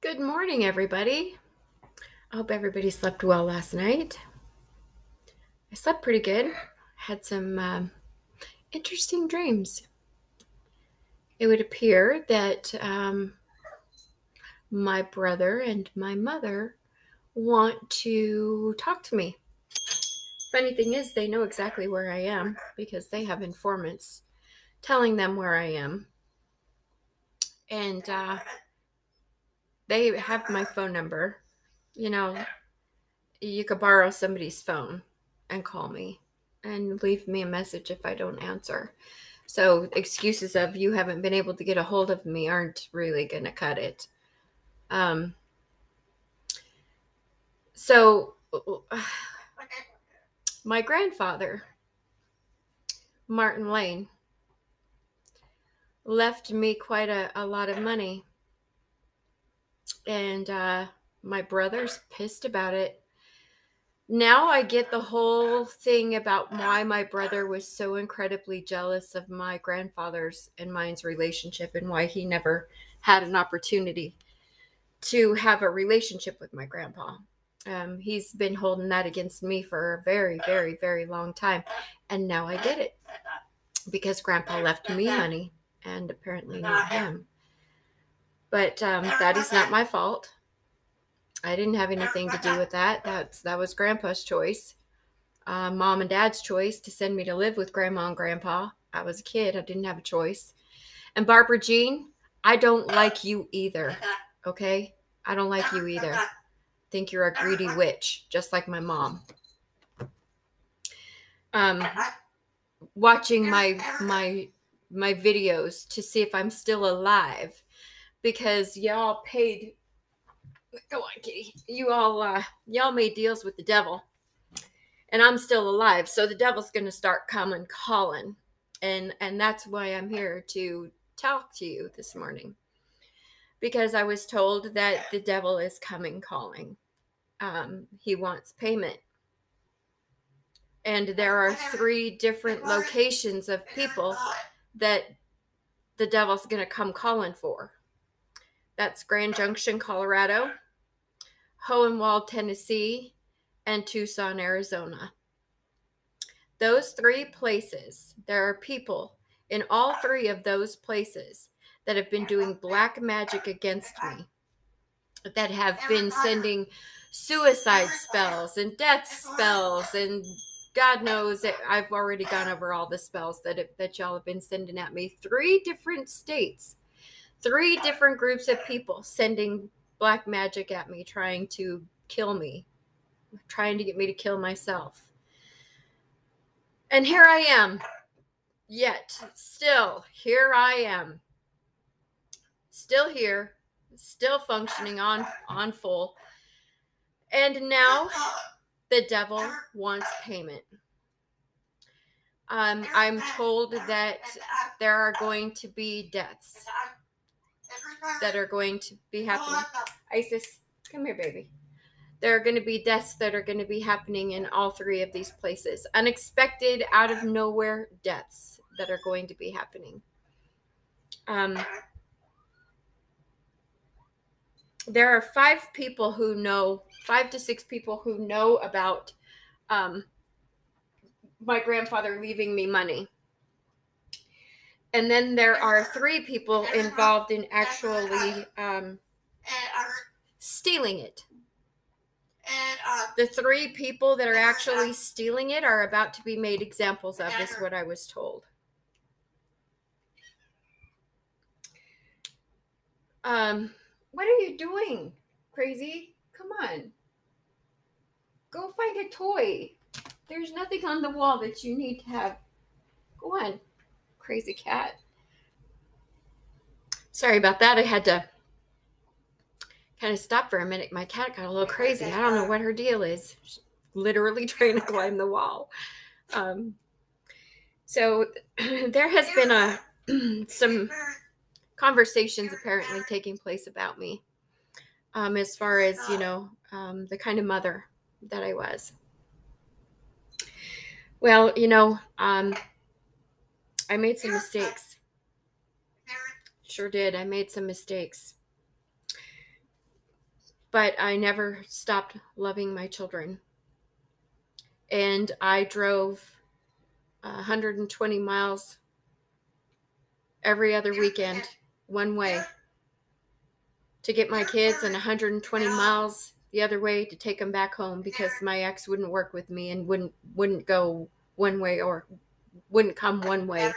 Good morning, everybody. I hope everybody slept well last night. I slept pretty good. Had some interesting dreams. It would appear that my brother and my mother want to talk to me. Funny thing is, they know exactly where I am because they have informants telling them where I am. And they have my phone number. You know, you could borrow somebody's phone and call me and leave me a message if I don't answer. So excuses of you haven't been able to get a hold of me aren't really going to cut it. So my grandfather, Martin Lane, left me quite a lot of money. And my brother's pissed about it. Now I get the whole thing about why my brother was so incredibly jealous of my grandfather's and mine's relationship and why he never had an opportunity to have a relationship with my grandpa. He's been holding that against me for a very, very, very long time. And now I get it because grandpa left me money and apparently not him. But that is not my fault. I didn't have anything to do with that. That was grandpa's choice. Mom and dad's choice to send me to live with grandma and grandpa. I was a kid. I didn't have a choice. And Barbara Jean, I don't like you either. Okay? I don't like you either. I think you're a greedy witch, just like my mom. Watching my videos to see if I'm still alive because y'all paid. Go on, kitty. Y'all made deals with the devil. And I'm still alive. So the devil's going to start coming calling. And that's why I'm here to talk to you this morning. Because I was told that the devil is coming calling. He wants payment. And there are 3 different locations of people that the devil's going to come calling for. That's Grand Junction, Colorado, Hohenwald, Tennessee, and Tucson, Arizona. Those 3 places, there are people in all 3 of those places that have been doing black magic against me, that have been sending suicide spells and death spells, and God knows that I've already gone over all the spells that y'all have been sending at me. 3 different states, 3 different groups of people sending black magic at me, trying to kill me, trying to get me to kill myself. And here I am, yet still here I am, still here, still functioning on full. And now the devil wants payment. I'm told that there are going to be deaths that are going to be happening. Isis, come here, baby. There are going to be deaths that are going to be happening in all 3 of these places. Unexpected, out of nowhere deaths that are going to be happening. There are 5 people who know, 5 to 6 people who know about my grandfather leaving me money. And then there are 3 people involved in actually stealing it. The 3 people that are actually stealing it are about to be made examples of, is what I was told. What are you doing, crazy? Come on. Go find a toy. There's nothing on the wall that you need to have. Go on, crazy cat. Sorry about that. I had to kind of stop for a minute. My cat got a little crazy. I don't know what her deal is. She's literally trying to climb the wall. So there has been some conversations apparently taking place about me, as far as, the kind of mother that I was. Well, I made some mistakes. Sure did. I made some mistakes. But I never stopped loving my children. And I drove 120 miles every other weekend, one way, to get my kids, and 120 miles the other way to take them back home, because my ex wouldn't work with me and wouldn't go one way, or wouldn't come one way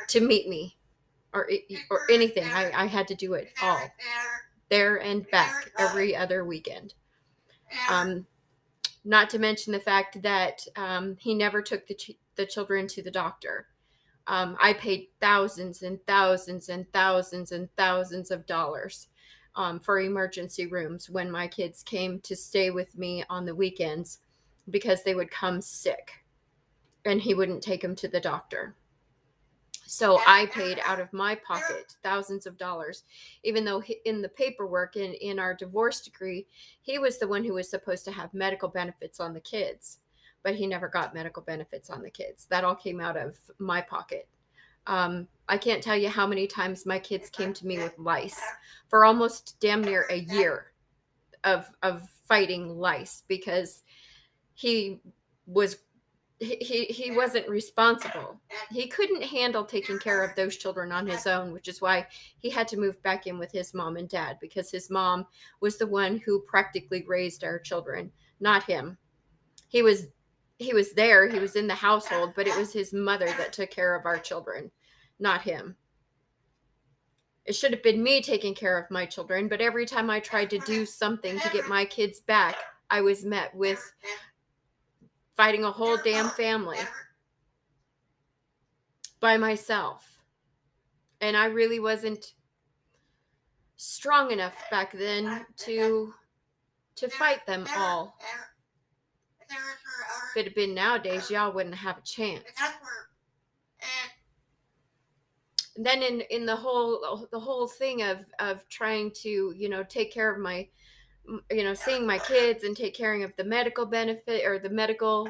to meet me, or anything. I had to do it all, there and back, every other weekend. Not to mention the fact that he never took the children to the doctor. I paid thousands and thousands and thousands and thousands of dollars for emergency rooms when my kids came to stay with me on the weekends, because they would come sick and he wouldn't take them to the doctor. So I paid out of my pocket thousands of dollars, even though in the paperwork, in our divorce decree, he was the one who was supposed to have medical benefits on the kids, but he never got medical benefits on the kids. That all came out of my pocket. I can't tell you how many times my kids came to me with lice for almost damn near a year of fighting lice, because he wasn't responsible. He couldn't handle taking care of those children on his own, which is why he had to move back in with his mom and dad, because his mom was the one who practically raised our children, not him. He was there, he was in the household, but it was his mother that took care of our children, not him. It should have been me taking care of my children, but every time I tried to do something to get my kids back, I was met with fighting a whole damn family by myself. And I really wasn't strong enough back then to fight them all. If it had been nowadays, y'all wouldn't have a chance. And then in the whole thing of trying to, take care of my, seeing my kids and take care of the medical benefit, or the medical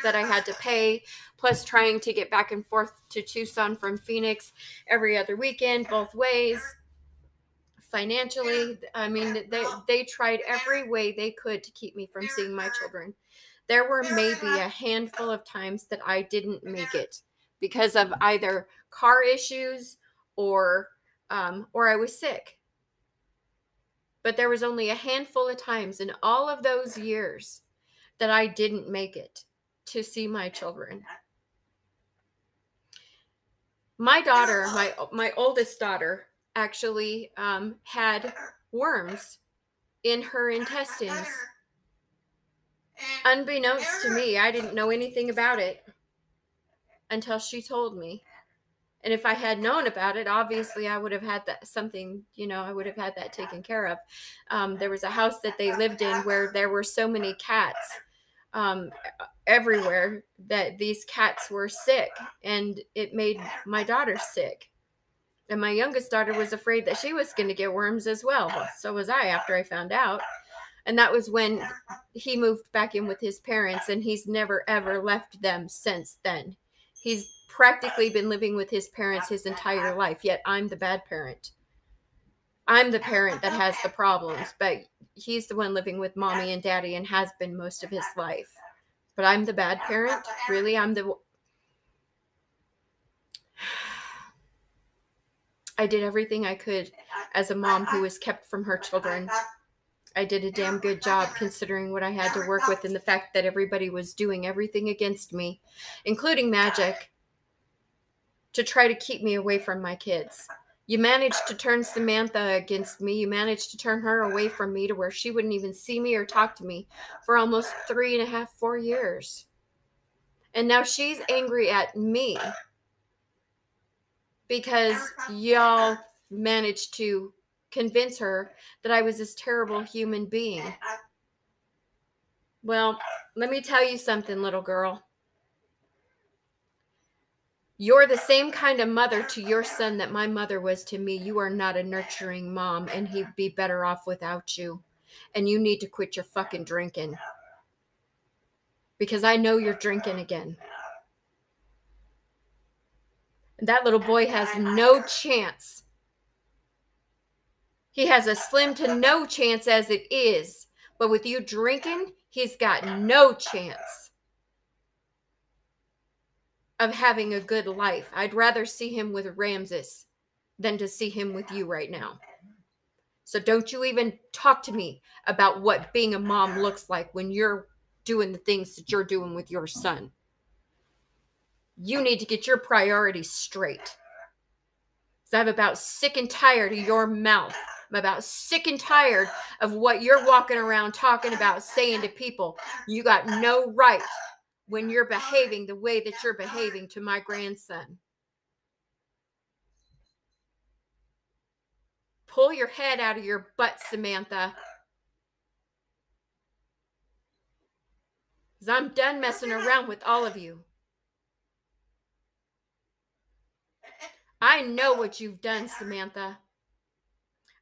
that I had to pay, plus trying to get back and forth to Tucson from Phoenix every other weekend, both ways. Financially, I mean, they tried every way they could to keep me from seeing my children. There were maybe a handful of times that I didn't make it because of either car issues or I was sick. But there was only a handful of times in all of those years that I didn't make it to see my children. My daughter, my oldest daughter, actually had worms in her intestines. Unbeknownst to me, I didn't know anything about it until she told me. And if I had known about it, obviously I would have had I would have had that taken care of. There was a house that they lived in where there were so many cats everywhere that these cats were sick, and it made my daughter sick. And my youngest daughter was afraid that she was going to get worms as well. So was I, after I found out. And that was when he moved back in with his parents, and he's never, ever left them since then. He's practically been living with his parents his entire life, yet I'm the bad parent. I'm the parent that has the problems, but he's the one living with mommy and daddy and has been most of his life. But I'm the bad parent? Really? I did everything I could as a mom who was kept from her children. I did a damn good job considering what I had to work with, and the fact that everybody was doing everything against me, including magic, to try to keep me away from my kids. You managed to turn Samantha against me. You managed to turn her away from me to where she wouldn't even see me or talk to me for almost 3.5, 4 years. And now she's angry at me because y'all managed to convince her that I was this terrible human being. Well, let me tell you something, little girl. You're the same kind of mother to your son that my mother was to me. You are not a nurturing mom, and he'd be better off without you. And you need to quit your fucking drinking. Because I know you're drinking again. And that little boy has no chance. He has a slim to no chance as it is. But with you drinking, he's got no chance of having a good life. I'd rather see him with Ramses than to see him with you right now. So don't you even talk to me about what being a mom looks like when you're doing the things that you're doing with your son. You need to get your priorities straight. So I'm about sick and tired of your mouth. I'm about sick and tired of what you're walking around talking about, saying to people. You got no right when you're behaving the way that you're behaving to my grandson. Pull your head out of your butt, Samantha. Because I'm done messing around with all of you. I know what you've done, Samantha.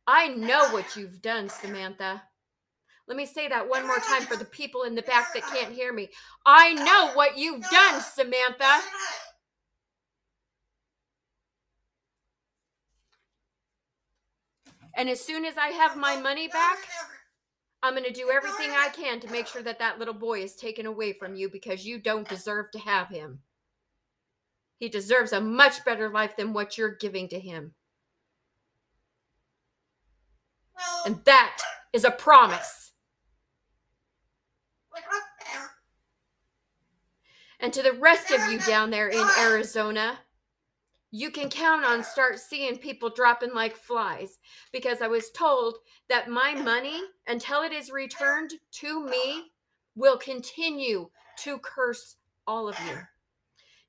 I know what you've done, Samantha. Let me say that one more time for the people in the back that can't hear me. I know what you've done, Samantha. And as soon as I have my money back, I'm going to do everything I can to make sure that that little boy is taken away from you, because you don't deserve to have him. He deserves a much better life than what you're giving to him. And that is a promise. And to the rest of you down there in Arizona, you can count on start seeing people dropping like flies, because I was told that my money, until it is returned to me, will continue to curse all of you.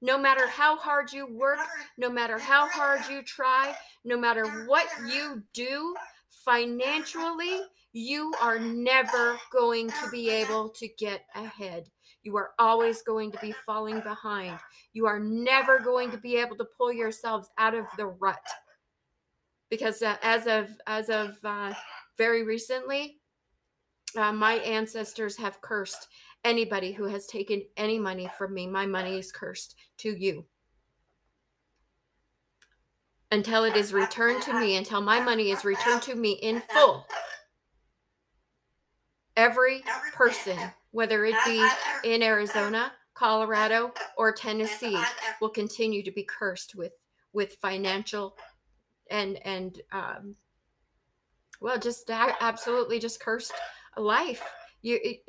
No matter how hard you work, no matter how hard you try, no matter what you do financially, you are never going to be able to get ahead. You are always going to be falling behind. You are never going to be able to pull yourselves out of the rut. Because as of very recently, my ancestors have cursed anybody who has taken any money from me. My money is cursed to you. Until it is returned to me, until my money is returned to me in full, every person, whether it be in Arizona, Colorado, or Tennessee, will continue to be cursed with financial and just absolutely just cursed life.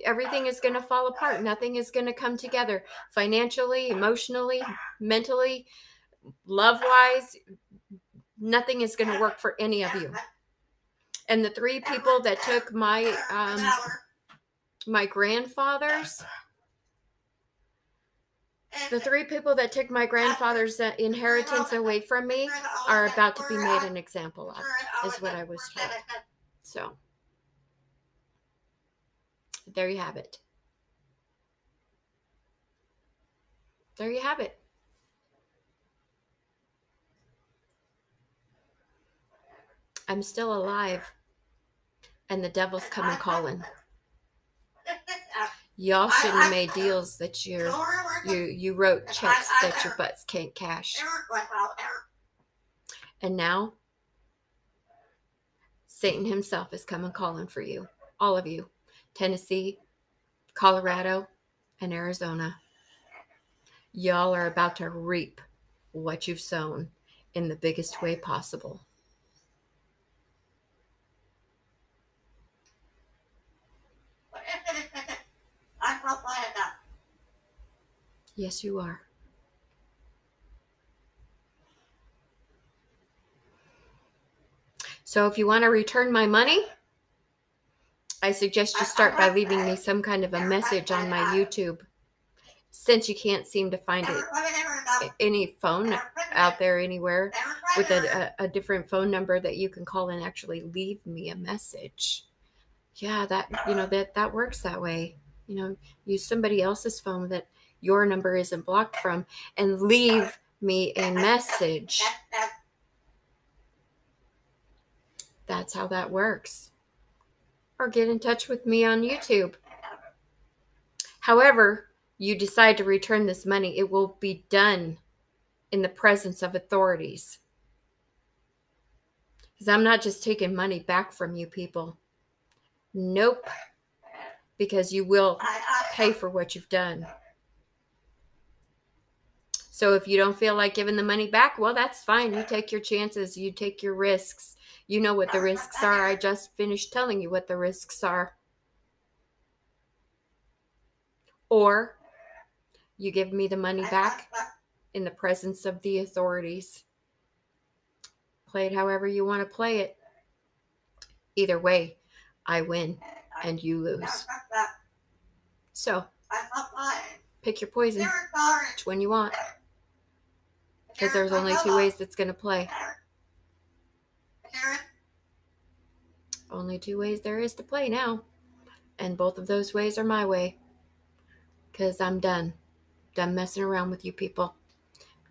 Everything is going to fall apart. Nothing is going to come together financially, emotionally, mentally, love-wise. Nothing is going to work for any of you. And the three people that took my my grandfather's inheritance away from me are about to be made an example of, is what I was told. So there you have it. There you have it. I'm still alive, and the devil's coming calling. Y'all shouldn't have made deals that you wrote checks that your butts can't cash. And now, Satan himself is coming calling for you. All of you. Tennessee, Colorado, and Arizona. Y'all are about to reap what you've sown in the biggest way possible. Yes, you are. So if you want to return my money, I suggest you start by leaving me some kind of a message on my YouTube. Since you can't seem to find any phone out there anywhere with a different phone number that you can call and actually leave me a message. Yeah, that works that way. Use somebody else's phone that your number isn't blocked from and leave me a message. That's how that works. Or get in touch with me on YouTube. However you decide to return this money, it will be done in the presence of authorities. Because I'm not just taking money back from you people. Nope. Because you will pay for what you've done. So if you don't feel like giving the money back, well, that's fine. You take your chances. You take your risks. You know what the risks are. I just finished telling you what the risks are. Or you give me the money back in the presence of the authorities. Play it however you want to play it. Either way, I win and you lose. So, pick your poison. Which one you want. Because there's only 2 ways that's going to play. Only 2 ways there is to play now. And both of those ways are my way. Because I'm done. Done messing around with you people.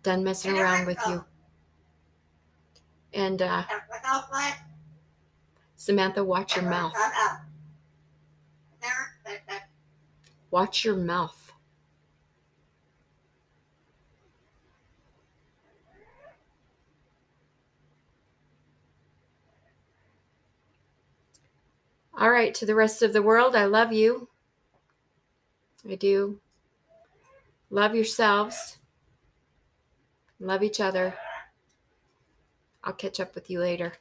Done messing around with you. And, Samantha, watch your mouth. Watch your mouth. All right, to the rest of the world, I love you. I do. Love yourselves. Love each other. I'll catch up with you later.